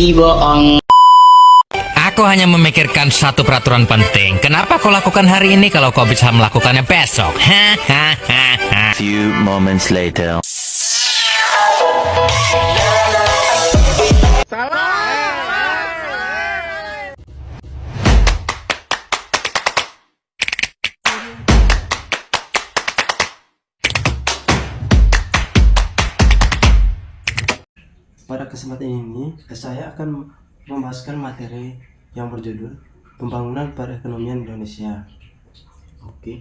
bohong. Aku hanya memikirkan satu peraturan penting. Kenapa kau lakukan hari ini kalau kau bisa melakukannya besok? Few moments later. Pada kesempatan ini, saya akan membahaskan materi yang berjudul Pembangunan Perekonomian Indonesia. Oke,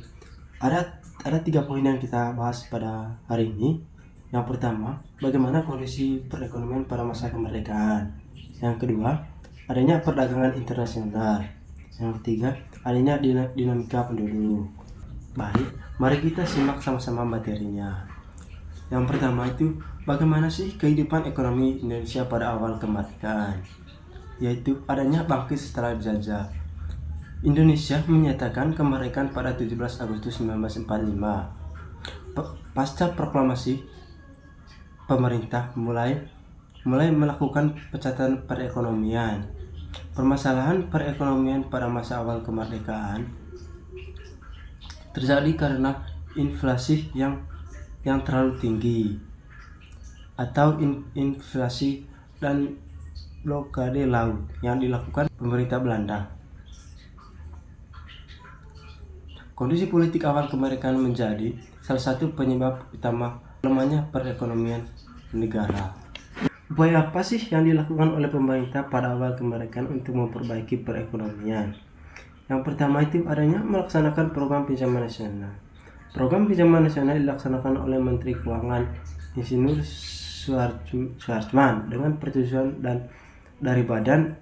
ada 3 poin yang kita bahas pada hari ini. Yang pertama, bagaimana kondisi perekonomian pada masa kemerdekaan. Yang kedua, adanya perdagangan internasional. Yang ketiga, adanya dinamika penduduk. Baik, mari kita simak sama-sama materinya. Yang pertama itu, bagaimana sih kehidupan ekonomi Indonesia pada awal kemerdekaan? Yaitu adanya bangkit setelah dijajah. Indonesia menyatakan kemerdekaan pada 17 Agustus 1945. Pasca proklamasi, pemerintah mulai melakukan pencatatan perekonomian. Permasalahan perekonomian pada masa awal kemerdekaan terjadi karena inflasi yang terlalu tinggi atau inflasi dan blokade laut yang dilakukan pemerintah Belanda. Kondisi politik awal kemerdekaan menjadi salah satu penyebab utama lemahnya perekonomian negara. Upaya apa sih yang dilakukan oleh pemerintah pada awal kemerdekaan untuk memperbaiki perekonomian? Yang pertama itu adanya melaksanakan program pinjaman nasional. Program pinjaman nasional dilaksanakan oleh Menteri Keuangan Insinyur Suhartman dengan persetujuan dari Badan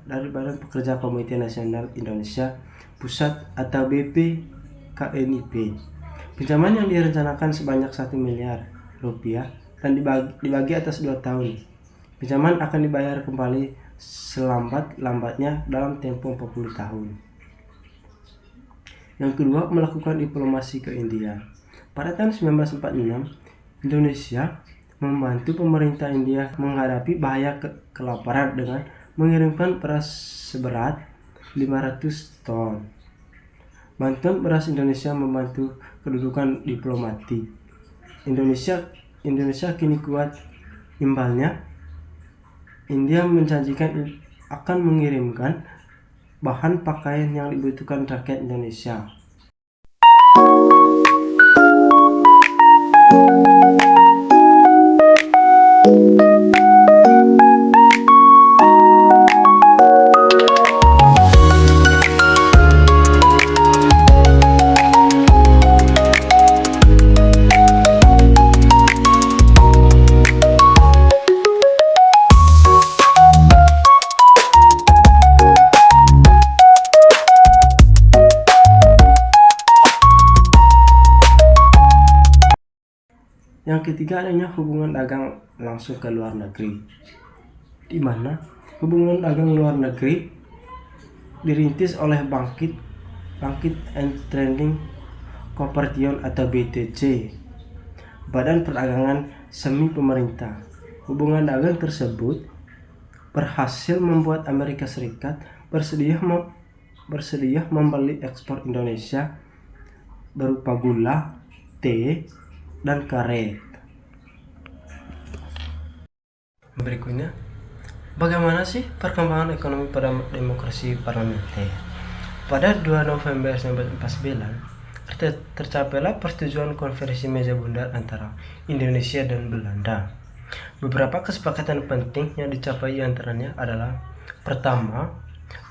Pekerja Komite Nasional Indonesia Pusat atau BPKNIP. Pinjaman yang direncanakan sebanyak 1 miliar rupiah dan dibagi atas 2 tahun. Pinjaman akan dibayar kembali selambat-lambatnya dalam tempo 40 tahun. Yang kedua, melakukan diplomasi ke India. Pada tahun 1946, Indonesia membantu pemerintah India menghadapi bahaya kelaparan dengan mengirimkan beras seberat 500 ton. Bantuan beras Indonesia membantu kedudukan diplomatik Indonesia kini kuat. Imbalnya, India menjanjikan akan mengirimkan bahan pakaian yang dibutuhkan rakyat Indonesia. Yang ketiga adanya hubungan dagang langsung ke luar negeri, di mana hubungan dagang luar negeri dirintis oleh Bangkit and Trading Corporation atau BTC, Badan Perdagangan Semi Pemerintah. Hubungan dagang tersebut berhasil membuat Amerika Serikat bersedia membeli ekspor Indonesia berupa gula, teh, dan karet. Berikutnya, bagaimana sih perkembangan ekonomi pada demokrasi parlementer? Pada 2 November 1949, tercapailah persetujuan konferensi meja bundar antara Indonesia dan Belanda. Beberapa kesepakatan penting yang dicapai antaranya adalah: pertama,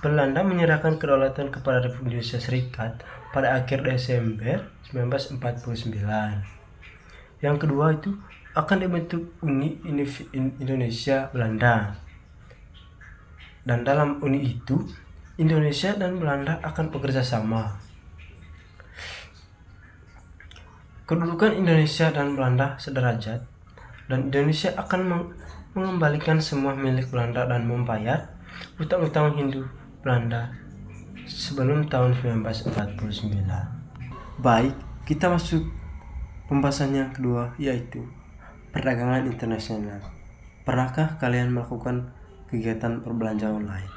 Belanda menyerahkan kedaulatan kepada Republik Indonesia Serikat pada akhir Desember 1949. Yang kedua itu akan dibentuk Uni Indonesia Belanda, dan dalam uni itu Indonesia dan Belanda akan bekerja sama. Kedudukan Indonesia dan Belanda sederajat, dan Indonesia akan mengembalikan semua milik Belanda dan membayar utang-utang Hindu Belanda sebelum tahun 1949. Baik, kita masuk pembahasan yang kedua, yaitu perdagangan internasional. Pernahkah kalian melakukan kegiatan berbelanja online.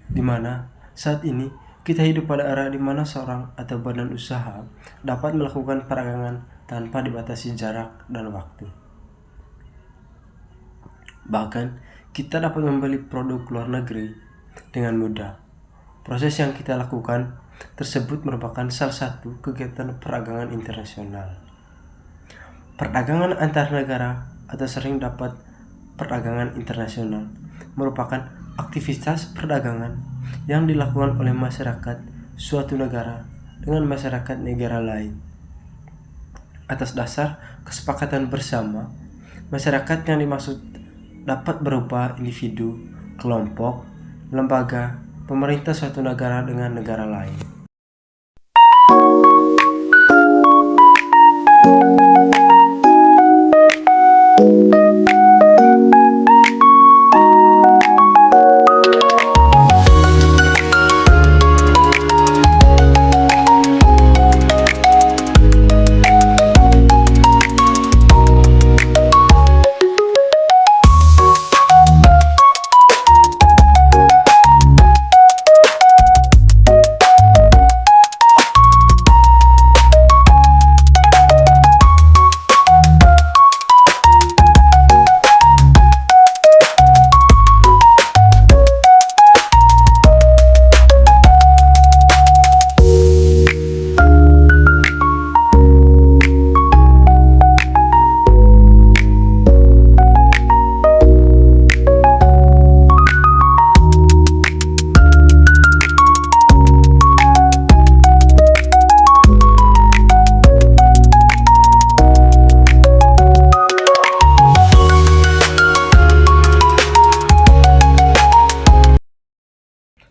Di mana saat ini kita hidup pada era di mana seorang atau badan usaha dapat melakukan perdagangan tanpa dibatasi jarak dan waktu. Bahkan kita dapat membeli produk luar negeri dengan mudah. Proses yang kita lakukan tersebut merupakan salah satu kegiatan perdagangan internasional. Perdagangan antar negara atau sering dapat perdagangan internasional merupakan aktivitas perdagangan yang dilakukan oleh masyarakat suatu negara dengan masyarakat negara lain. Atas dasar kesepakatan bersama, masyarakat yang dimaksud dapat berupa individu, kelompok, lembaga, pemerintah suatu negara dengan negara lain.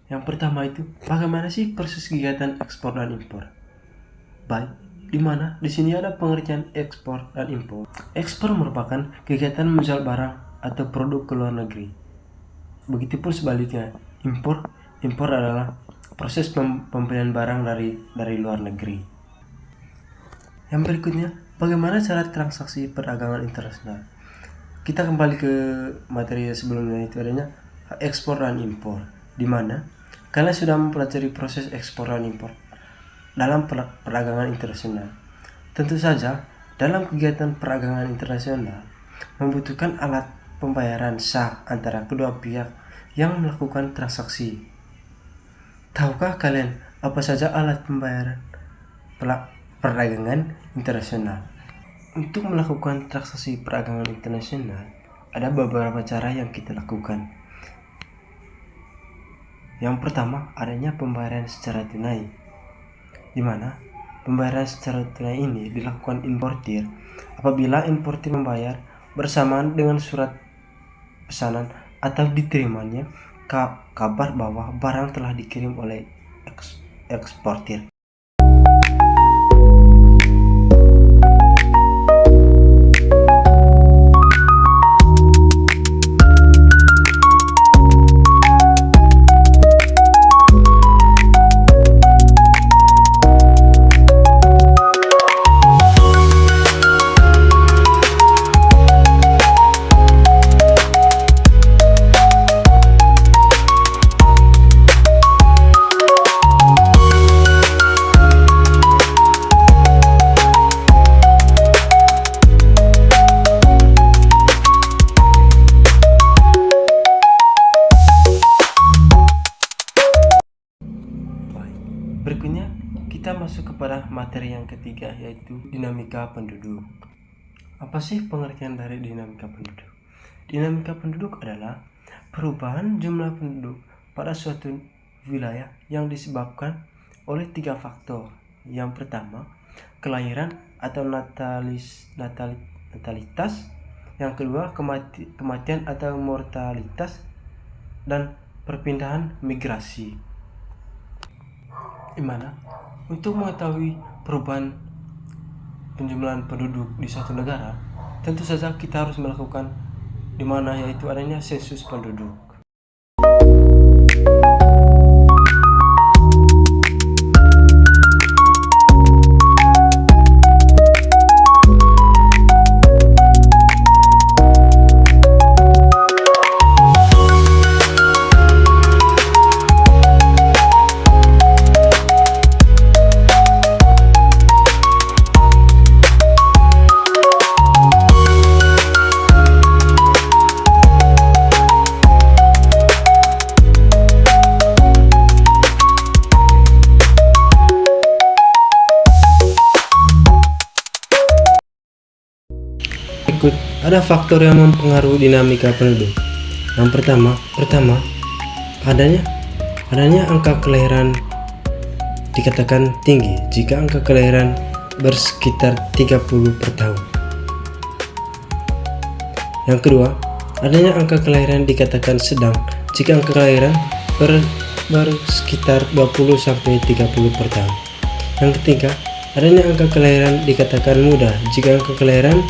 Yang pertama itu, bagaimana sih proses kegiatan ekspor dan impor? Baik, di mana di sini ada pengertian ekspor dan impor. Ekspor merupakan kegiatan menjual barang atau produk ke luar negeri. Begitupun sebaliknya, impor adalah proses pembelian barang dari luar negeri. Yang berikutnya, bagaimana cara transaksi perdagangan internasional? Kita kembali ke materi sebelumnya, itu adanya ekspor dan impor, di mana kalian sudah mempelajari proses ekspor dan impor dalam perdagangan internasional. Tentu saja, dalam kegiatan perdagangan internasional membutuhkan alat pembayaran sah antara kedua pihak yang melakukan transaksi. Tahukah kalian apa saja alat pembayaran perdagangan internasional? Untuk melakukan transaksi perdagangan internasional, ada beberapa cara yang kita lakukan. Yang pertama, adanya pembayaran secara tunai, di mana pembayaran secara tunai ini dilakukan importir apabila importir membayar bersamaan dengan surat pesanan atau diterimanya kabar bahwa barang telah dikirim oleh eksportir. Berikutnya, kita masuk kepada materi yang ketiga, yaitu dinamika penduduk. Apa sih pengertian dari dinamika penduduk? Dinamika penduduk adalah perubahan jumlah penduduk pada suatu wilayah yang disebabkan oleh 3 faktor. Yang pertama, kelahiran atau natalitas. Yang kedua, kematian atau mortalitas. Dan perpindahan migrasi. Di mana untuk mengetahui perubahan penjumlahan penduduk di suatu negara, tentu saja kita harus melakukan di mana yaitu adanya sensus penduduk. berikut ada faktor yang mempengaruhi dinamika penduduk. Yang pertama, adanya angka kelahiran dikatakan tinggi jika angka kelahiran bersekitar 30 per tahun. Yang kedua, adanya angka kelahiran dikatakan sedang jika angka kelahiran bersekitar 20-30 per tahun. Yang ketiga, adanya angka kelahiran dikatakan muda jika angka kelahiran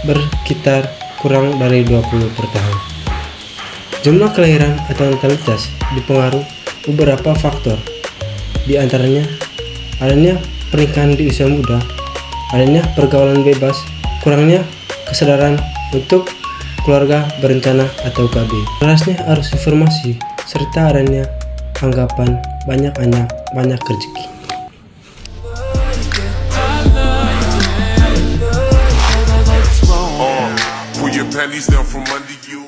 bersekitar kurang dari 20 per tahun. Jumlah kelahiran atau natalitas dipengaruhi beberapa faktor, di antaranya adanya pernikahan di usia muda, adanya pergaulan bebas, kurangnya kesadaran untuk keluarga berencana atau KB, kerasnya arus informasi, serta adanya anggapan banyak rezeki. Pull your panties down from under you.